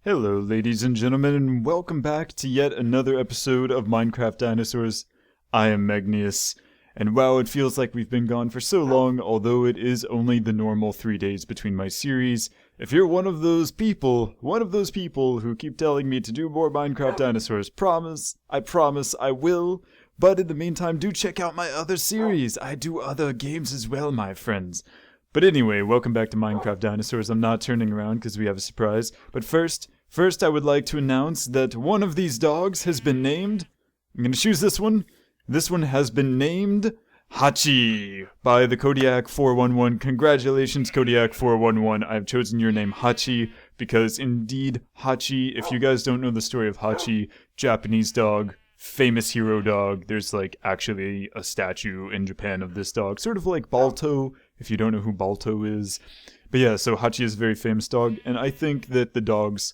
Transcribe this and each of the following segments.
Hello ladies and gentlemen, and welcome back to yet another episode of Minecraft Dinosaurs. I am Megneous, and wow, it feels like we've been gone for so long, although it is only the normal 3 days between my series. If you're one of those people who keep telling me to do more Minecraft Dinosaurs, I promise I will. But in the meantime, do check out my other series. I do other games as well, my friends. But anyway, welcome back to Minecraft Dinosaurs. I'm not turning around because we have a surprise. But first I would like to announce that one of these dogs has been named. I'm going to choose this one. This one has been named Hachi by the Kodiak 411. Congratulations, Kodiak 411. I've chosen your name Hachi because indeed Hachi, if you guys don't know the story of Hachi, Japanese dog, famous hero dog. There's like actually a statue in Japan of this dog, sort of like Balto, if you don't know who Balto is. But yeah, so Hachi is a very famous dog, and I think that the dogs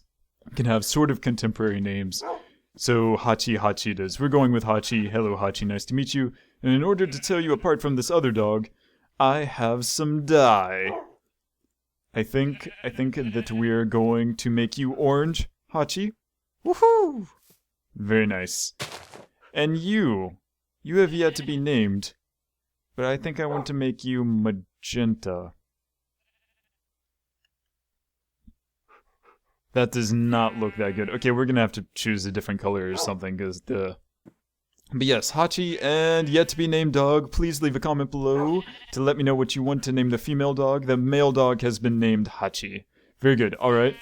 can have sort of contemporary names. So Hachi it is. We're going with Hachi. Hello Hachi, nice to meet you. And in order to tell you apart from this other dog, I have some dye. I think that we're going to make you orange, Hachi. Woohoo! Very nice. And you have yet to be named, but I think I want to make you magenta. That does not look that good. Okay, we're gonna have to choose a different color or something, because the... But yes, Hachi and yet to be named dog, please leave a comment below to let me know what you want to name the female dog. The male dog has been named Hachi. Very good, alright.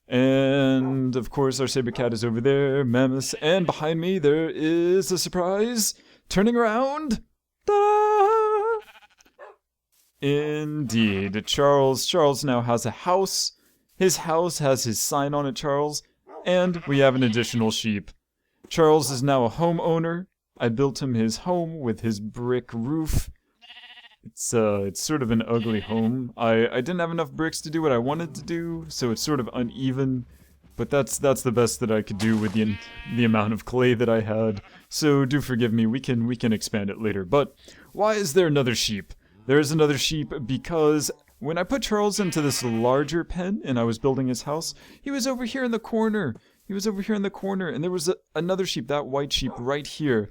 And of course our saber cat is over there, Mammoth, and behind me there is a surprise. Turning around, ta-da! Indeed, Charles now has a house. His house has his sign on it, Charles, and we have an additional sheep. Charles is now a homeowner. I built him his home with his brick roof. It's sort of an ugly home. I didn't have enough bricks to do what I wanted to do, so it's sort of uneven. But that's the best that I could do with the amount of clay that I had. So do forgive me. We can expand it later. But why is there another sheep? There is another sheep because when I put Charles into this larger pen and I was building his house, he was over here in the corner. And there was another sheep, that white sheep right here.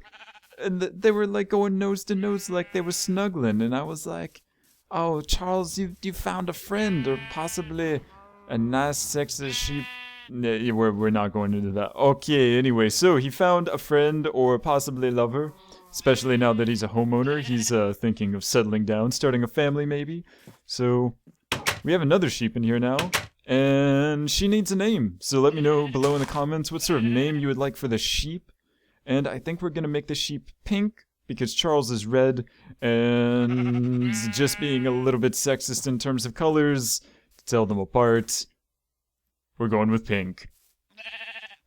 And they were like going nose to nose like they were snuggling, and I was like, oh, Charles, you found a friend, or possibly a nice sexy sheep. We're not going into that. Okay, anyway, so he found a friend or possibly a lover, especially now that he's a homeowner. He's thinking of settling down, starting a family maybe. So we have another sheep in here now, and she needs a name. So let me know below in the comments what sort of name you would like for the sheep. And I think we're going to make the sheep pink, because Charles is red, and just being a little bit sexist in terms of colors, to tell them apart, we're going with pink.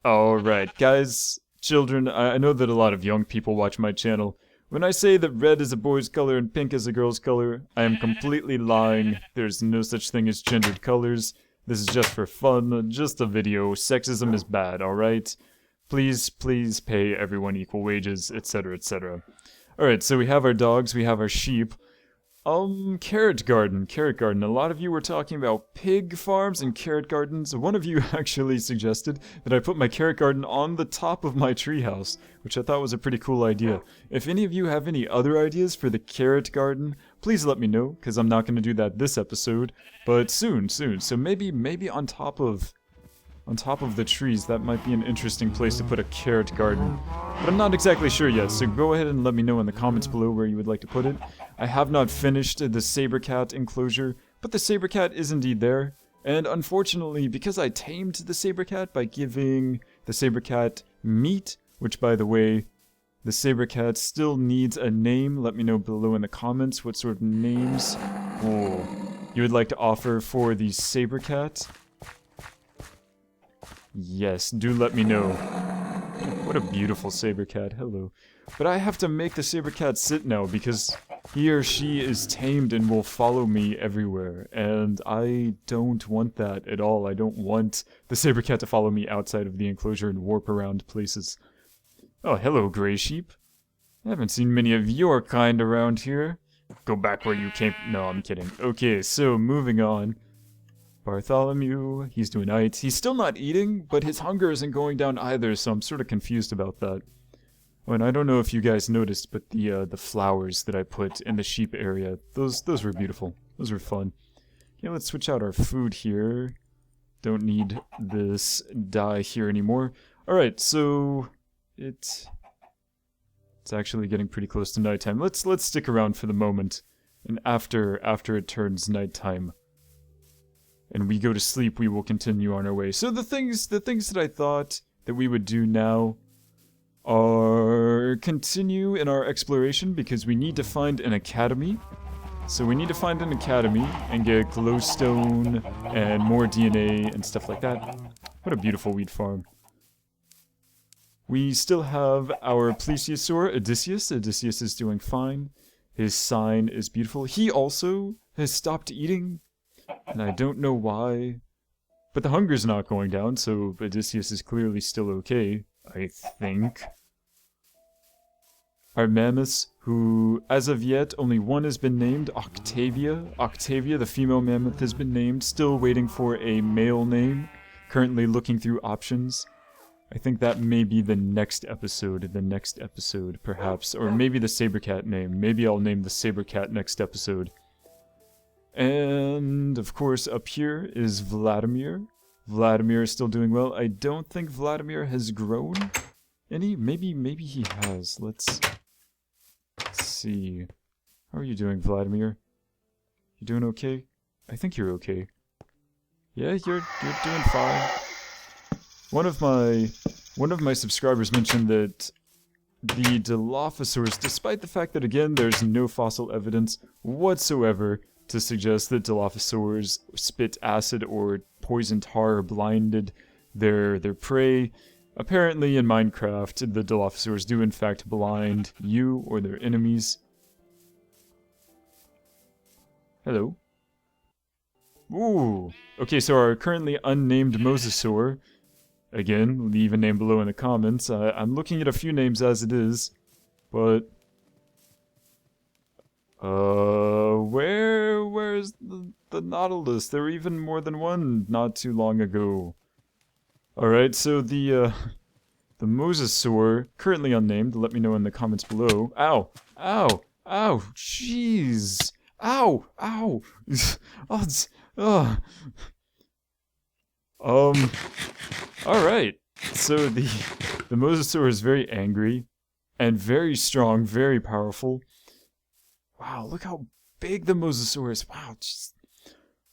Alright, guys, children, I know that a lot of young people watch my channel. When I say that red is a boy's color and pink is a girl's color, I am completely lying. There's no such thing as gendered colors. This is just for fun, just a video. Sexism is bad, alright? Please pay everyone equal wages, etc., etc. Alright, so we have our dogs, we have our sheep. Carrot garden. A lot of you were talking about pig farms and carrot gardens. One of you actually suggested that I put my carrot garden on the top of my treehouse, which I thought was a pretty cool idea. If any of you have any other ideas for the carrot garden, please let me know, because I'm not going to do that this episode, but soon. So maybe on top of the trees, that might be an interesting place to put a carrot garden. But I'm not exactly sure yet, so go ahead and let me know in the comments below where you would like to put it. I have not finished the saber cat enclosure, but the saber cat is indeed there. And unfortunately, because I tamed the saber cat by giving the saber cat meat, which by the way, the saber cat still needs a name. Let me know below in the comments what sort of names you would like to offer for the saber cat. Yes, do let me know. What a beautiful saber cat, hello. But I have to make the saber cat sit now because he or she is tamed and will follow me everywhere. And I don't want that at all. I don't want the saber cat to follow me outside of the enclosure and warp around places. Oh, hello, gray sheep. I haven't seen many of your kind around here. Go back where you came. No, I'm kidding. Okay, so moving on. Bartholomew, he's doing alright. He's still not eating, but his hunger isn't going down either, so I'm sort of confused about that. Oh, and I don't know if you guys noticed, but the flowers that I put in the sheep area, those were beautiful. Those were fun. Okay, let's switch out our food here. Don't need this dye here anymore. Alright, so it's actually getting pretty close to nighttime. Let's stick around for the moment. And after it turns nighttime and we go to sleep, we will continue on our way. So the things that I thought that we would do now are continue in our exploration, because we need to find an academy. So we need to find an academy and get glowstone and more DNA and stuff like that. What a beautiful wheat farm. We still have our plesiosaur, Odysseus. Odysseus is doing fine. His sign is beautiful. He also has stopped eating, and I don't know why. But the hunger's not going down, so Odysseus is clearly still okay, I think. Our mammoths, who, as of yet, only one has been named, Octavia. Octavia, the female mammoth, has been named. Still waiting for a male name. Currently looking through options. I think that may be the next episode, perhaps. Or maybe the sabercat name. Maybe I'll name the sabercat next episode. And, of course, up here is Vladimir. Vladimir is still doing well. I don't think Vladimir has grown any. Maybe he has. Let's see. How are you doing, Vladimir? You doing okay? I think you're okay. Yeah, you're doing fine. One of my subscribers mentioned that the Dilophosaurs, despite the fact that, again, there's no fossil evidence whatsoever to suggest that Dilophosaurs spit acid or poison tar or blinded their prey, apparently in Minecraft, the Dilophosaurs do in fact blind you or their enemies. Hello. Ooh. Okay, so our currently unnamed Mosasaur, again, leave a name below in the comments. I'm looking at a few names as it is, but where's the Nautilus? There were even more than one not too long ago. Alright, so the Mosasaur, currently unnamed, let me know in the comments below. Ow! Ow! Ow! Jeez! Ow! Ow! Alright. So the Mosasaur is very angry and very strong, very powerful. Wow, look how big the Mosasaur is. Wow, just...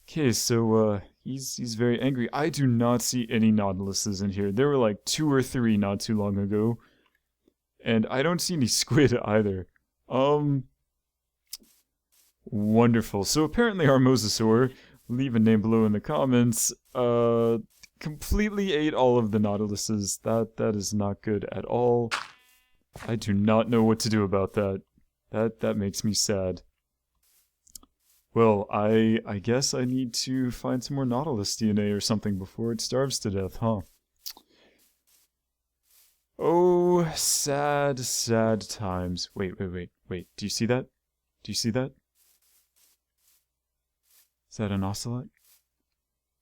Okay, so he's very angry. I do not see any Nautiluses in here. There were like 2 or 3 not too long ago. And I don't see any squid either. Wonderful. So apparently our Mosasaur, leave a name below in the comments, completely ate all of the Nautiluses. That is not good at all. I do not know what to do about that. That makes me sad. Well, I guess I need to find some more Nautilus DNA or something before it starves to death, huh? Oh, sad, sad times. Wait. Do you see that? Do you see that? Is that an ocelot?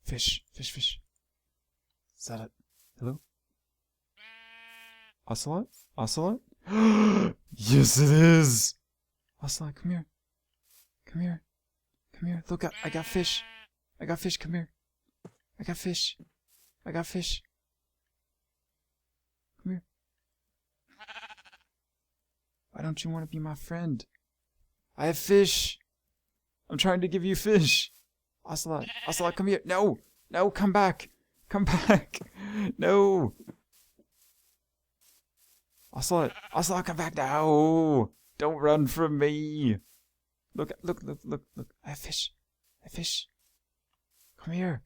Fish. Is that a... Hello? Ocelot? Ocelot? Yes, it is! Ocelot, come here. Come here. Come here. Look, I got fish. I got fish, come here. I got fish. I got fish. Come here. Why don't you want to be my friend? I have fish. I'm trying to give you fish. Ocelot, Ocelot, come here. No, no, come back. Come back. No. Ocelot, Ocelot, come back now. Don't run from me. Look. I have fish. I have fish. Come here.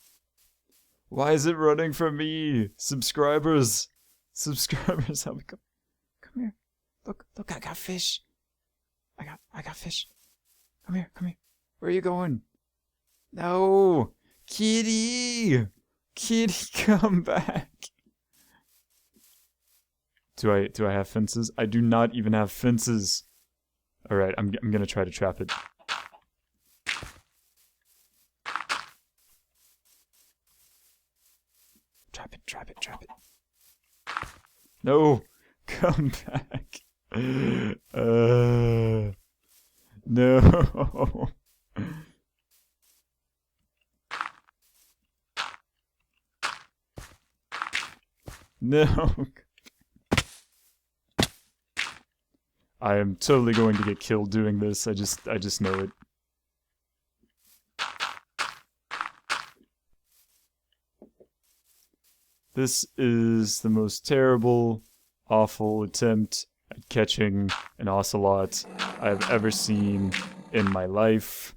Why is it running from me? Subscribers, help me. Come here. Look, I got fish. I got fish. Come here. Where are you going? No! Kitty! Kitty, come back! Do I have fences? I do not even have fences. Alright, I'm gonna try to trap it. Trap it, trap it, trap it. No! Come back. No. No. I am totally going to get killed doing this. I just know it. This is the most terrible, awful attempt at catching an ocelot I've ever seen in my life.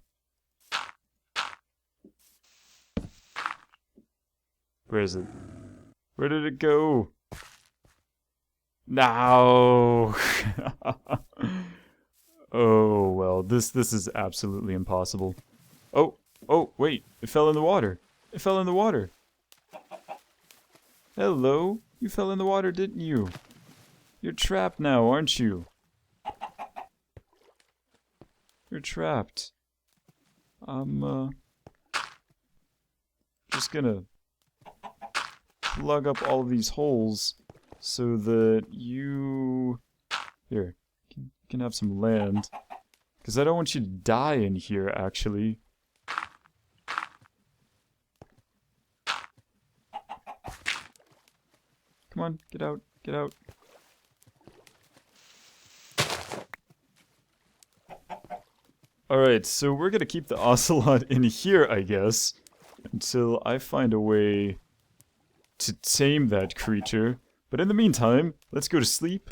Where is it? Where did it go? No. Oh well, this is absolutely impossible. Oh, wait, it fell in the water. It fell in the water. Hello, you fell in the water, didn't you? You're trapped now, aren't you? You're trapped. I'm just gonna plug up all of these holes so that you can have some land. Because I don't want you to die in here, actually. Come on, get out, get out. Alright, so we're gonna keep the ocelot in here, I guess, until I find a way to tame that creature. But in the meantime, let's go to sleep,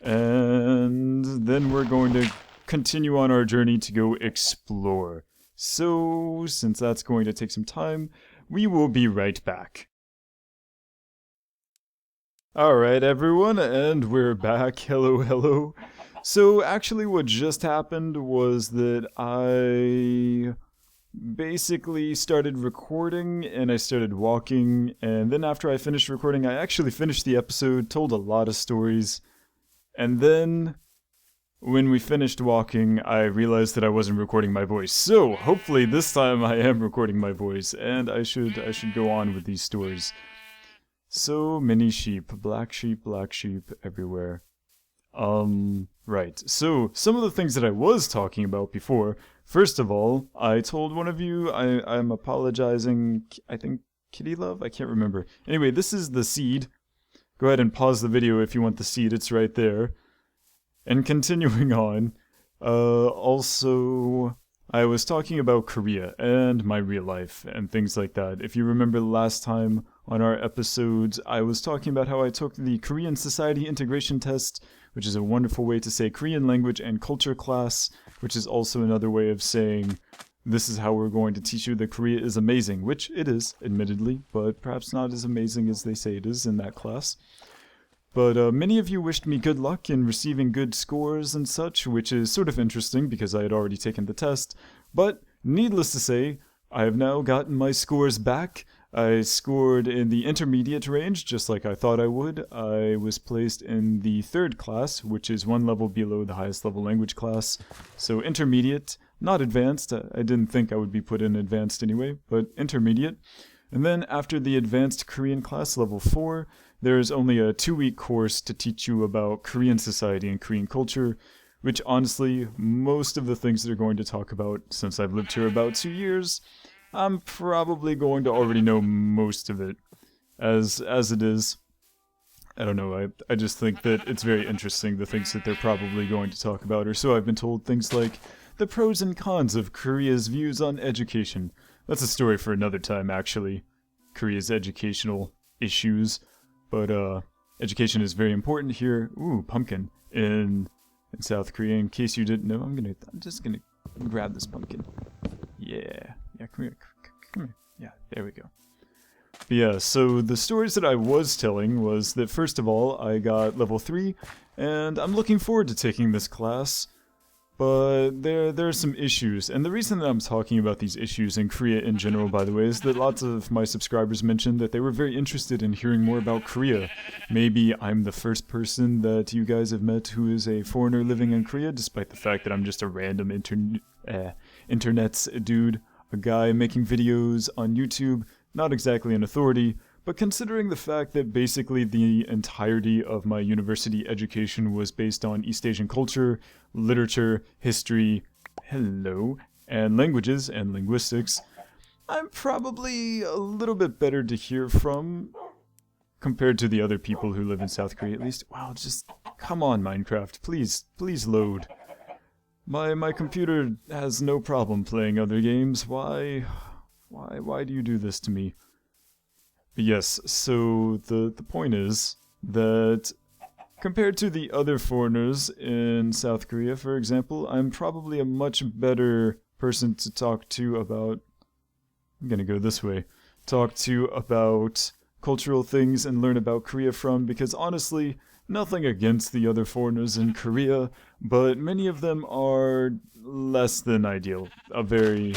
and then we're going to continue on our journey to go explore. So, since that's going to take some time, we will be right back. Alright everyone, and we're back. Hello, hello. So actually what just happened was that I basically started recording and I started walking, and then after I finished recording I actually finished the episode, told a lot of stories, and then when we finished walking I realized that I wasn't recording my voice. So hopefully this time I am recording my voice and I should go on with these stories. So many sheep, black sheep everywhere. Right, so some of the things that I was talking about before, first of all, I told one of you, I'm apologizing, I think Kitty Love? I can't remember. Anyway, this is the seed. Go ahead and pause the video if you want the seed, it's right there. And continuing on, also, I was talking about Korea and my real life and things like that. If you remember last time on our episodes, I was talking about how I took the Korean Society Integration Test, which is a wonderful way to say Korean language and culture class, which is also another way of saying this is how we're going to teach you that Korea is amazing, which it is, admittedly, but perhaps not as amazing as they say it is in that class. But many of you wished me good luck in receiving good scores and such, which is sort of interesting because I had already taken the test. But needless to say, I have now gotten my scores back. I scored in the intermediate range, just like I thought I would. I was placed in the 3rd class, which is one level below the highest level language class. So intermediate, not advanced. I didn't think I would be put in advanced anyway, but intermediate. And then after the advanced Korean class, level 4, there's only a 2-week course to teach you about Korean society and Korean culture, which honestly, most of the things they're going to talk about, since I've lived here about 2 years, I'm probably going to already know most of it. As it is, I don't know, I just think that it's very interesting, the things that they're probably going to talk about, or so I've been told. Things like the pros and cons of Korea's views on education. That's a story for another time, actually. Korea's educational issues. But education is very important here. Ooh, pumpkin in South Korea. In case you didn't know, I'm just gonna grab this pumpkin. Yeah, come here. Yeah, there we go. But yeah, so the stories that I was telling was that first of all, I got level 3, and I'm looking forward to taking this class. But there are some issues, and the reason that I'm talking about these issues in Korea in general, by the way, is that lots of my subscribers mentioned that they were very interested in hearing more about Korea. Maybe I'm the first person that you guys have met who is a foreigner living in Korea, despite the fact that I'm just a random internet's dude, a guy making videos on YouTube, not exactly an authority, But considering the fact that basically the entirety of my university education was based on East Asian culture, literature, history, hello, and languages and linguistics, I'm probably a little bit better to hear from compared to the other people who live in South Korea at least. Wow, just come on, Minecraft, please load. My computer has no problem playing other games. Why do you do this to me? But yes, so the point is that compared to the other foreigners in South Korea, for example, I'm probably a much better person to talk to about, I'm gonna go this way, talk to about cultural things and learn about Korea from, because honestly, nothing against the other foreigners in Korea, but many of them are less than ideal. A very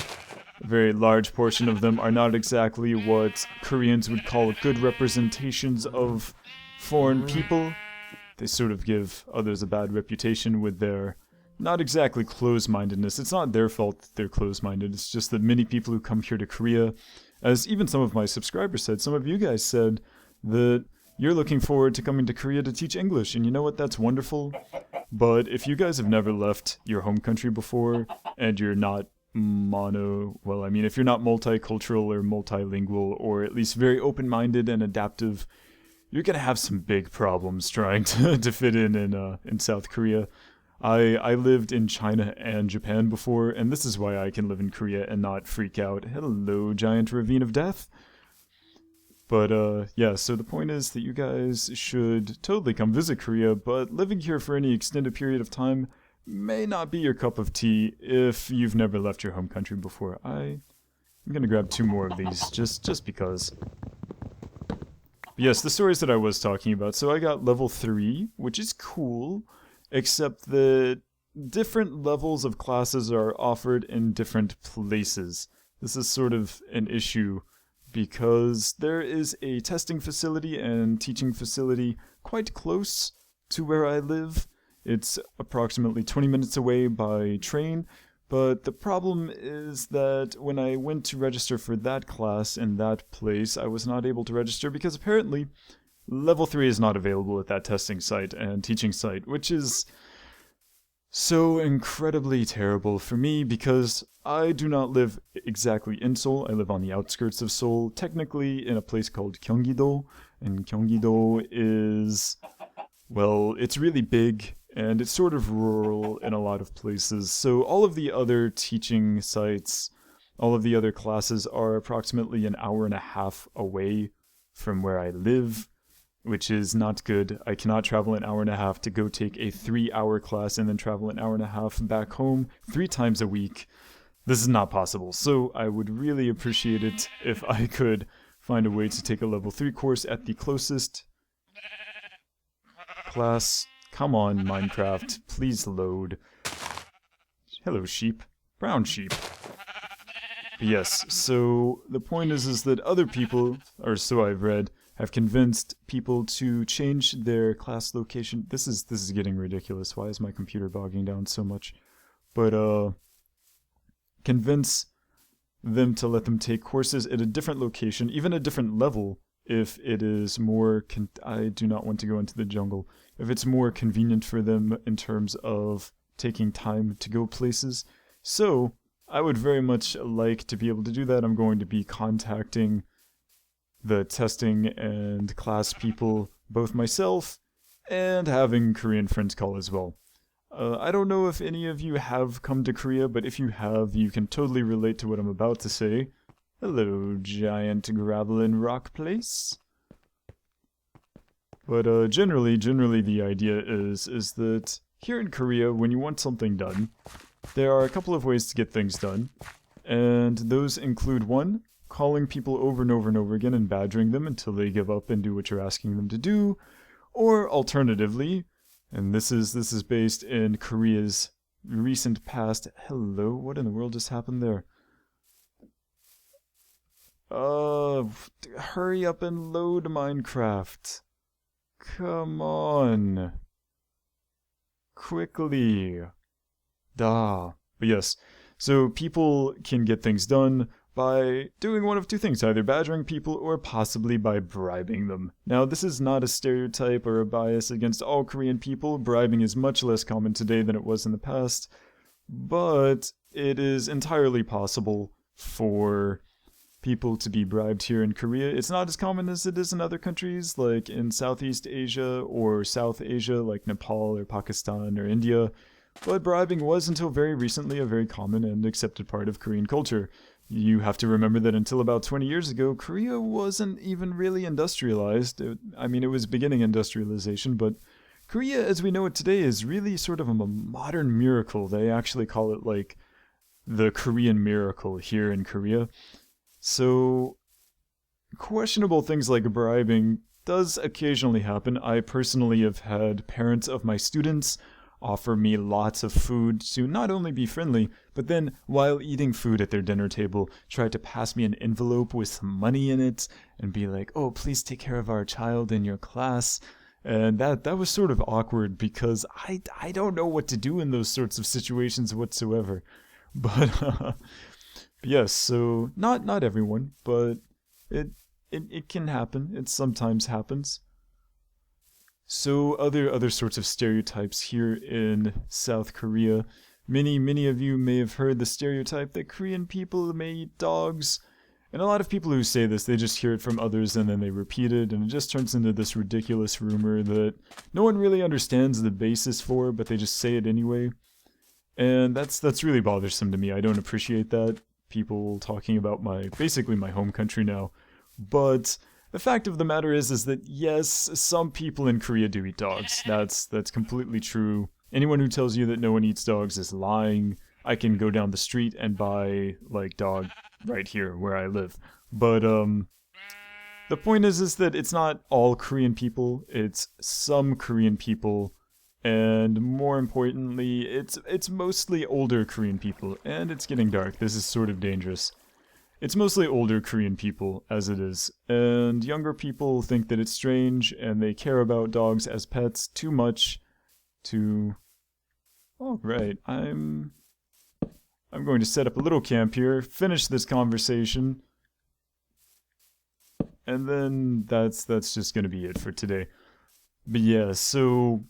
large portion of them are not exactly what Koreans would call good representations of foreign people. They sort of give others a bad reputation with their not exactly close-mindedness. It's not their fault that they're close-minded, it's just that many people who come here to Korea, as even some of my subscribers said, some of you guys said that you're looking forward to coming to Korea to teach English, and you know what, that's wonderful. But if you guys have never left your home country before, and you're not if you're not multicultural or multilingual, or at least very open-minded and adaptive, you're gonna have some big problems trying to fit in South Korea. I lived in China and Japan before, and this is why I can live in Korea and not freak out. Hello, giant ravine of death. But yeah, so the point is that you guys should totally come visit Korea, but living here for any extended period of time may not be your cup of tea if you've never left your home country before. I'm gonna grab 2 more of these, just because. But yes, the stories that I was talking about. So I got level 3, which is cool, except that different levels of classes are offered in different places. This is sort of an issue because there is a testing facility and teaching facility quite close to where I live. It's approximately 20 minutes away by train, but the problem is that when I went to register for that class in that place, I was not able to register because apparently level 3 is not available at that testing site and teaching site, which is so incredibly terrible for me because I do not live exactly in Seoul. I live on the outskirts of Seoul, technically in a place called Gyeonggi-do, and Gyeonggi-do is, well, it's really big and it's sort of rural in a lot of places. So all of the other teaching sites, all of the other classes are approximately an hour and a half away from where I live, which is not good. I cannot travel an hour and a half to go take a 3-hour class and then travel an hour and a half back home 3 times a week. This is not possible, so I would really appreciate it if I could find a way to take a level 3 course at the closest class. Come on, Minecraft, please load. Hello, sheep. Brown sheep. But yes, so the point is that other people, or so I've read, have convinced people to change their class location. This is getting ridiculous. Why is my computer bogging down so much? But convince them to let them take courses at a different location, even a different level, if it is more I do not want to go into the jungle. If it's more convenient for them in terms of taking time to go places. So, I would very much like to be able to do that. I'm going to be contacting the testing and class people, both myself and having Korean friends call as well. I don't know if any of you have come to Korea, but if you have, you can totally relate to what I'm about to say. Hello, giant gravel and rock place. But generally the idea is that here in Korea, when you want something done, there are a couple of ways to get things done, and those include 1, calling people over and over and over again and badgering them until they give up and do what you're asking them to do, or alternatively, and this is based in Korea's recent past. Hello, what in the world just happened there? Hurry up and load Minecraft. Come on. Quickly. But yes, so people can get things done by doing one of two things, either badgering people or possibly by bribing them. Now, this is not a stereotype or a bias against all Korean people. Bribing is much less common today than it was in the past, but it is entirely possible for people to be bribed here in Korea. It's not as common as it is in other countries, like in Southeast Asia or South Asia, like Nepal or Pakistan or India. But bribing was, until very recently, a very common and accepted part of Korean culture. You have to remember that until about 20 years ago, Korea wasn't even really industrialized. It was beginning industrialization, but Korea as we know it today is really sort of a modern miracle. They actually call it like the Korean miracle here in Korea. So questionable things like bribing does occasionally happen. I personally have had parents of my students offer me lots of food to not only be friendly, but then while eating food at their dinner table, try to pass me an envelope with some money in it and be like, "Oh, please take care of our child in your class." And that was sort of awkward because I don't know what to do in those sorts of situations whatsoever. But yes, so not everyone, but it can happen. It sometimes happens. So other sorts of stereotypes here in South Korea. Many of you may have heard the stereotype that Korean people may eat dogs. And a lot of people who say this, they just hear it from others and then they repeat it, and it just turns into this ridiculous rumor that no one really understands the basis for, but they just say it anyway. And that's really bothersome to me. I don't appreciate that. People talking about basically my home country now. But the fact of the matter is that yes, some people in Korea do eat dogs. That's completely true. Anyone who tells you that no one eats dogs is lying. I can go down the street and buy like dog right here where I live. But the point is that it's not all Korean people. It's some Korean people, and more importantly, it's mostly older Korean people. And it's getting dark. This is sort of dangerous. It's mostly older Korean people, as it is, and younger people think that it's strange, and they care about dogs as pets too much to... Alright, I'm going to set up a little camp here, finish this conversation, and then that's just going to be it for today. But yeah, so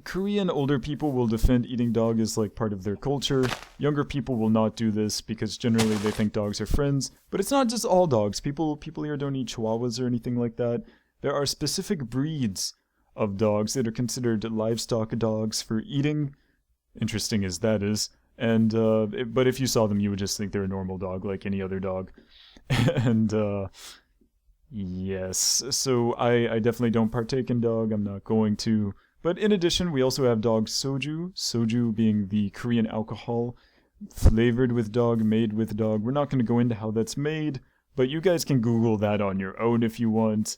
Korean older people will defend eating dog as like part of their culture. Younger people will not do this because generally they think dogs are friends. But it's not just all dogs. People here don't eat chihuahuas or anything like that. There are specific breeds of dogs that are considered livestock dogs for eating. Interesting as that is. And but if you saw them, you would just think they're a normal dog like any other dog. And yes, so I definitely don't partake in dog. I'm not going to. But in addition, we also have dog soju. Soju being the Korean alcohol flavored with dog, made with dog. We're not going to go into how that's made, but you guys can Google that on your own if you want.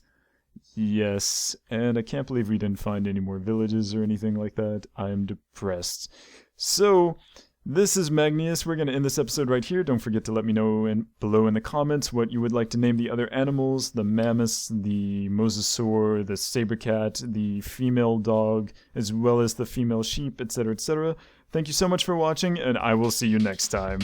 Yes, and I can't believe we didn't find any more villages or anything like that. I'm depressed. So, this is Megneous. We're going to end this episode right here. Don't forget to let me know below in the comments what you would like to name the other animals. The mammoths, the mosasaur, the saber cat, the female dog, as well as the female sheep, etc., etc. Thank you so much for watching, and I will see you next time.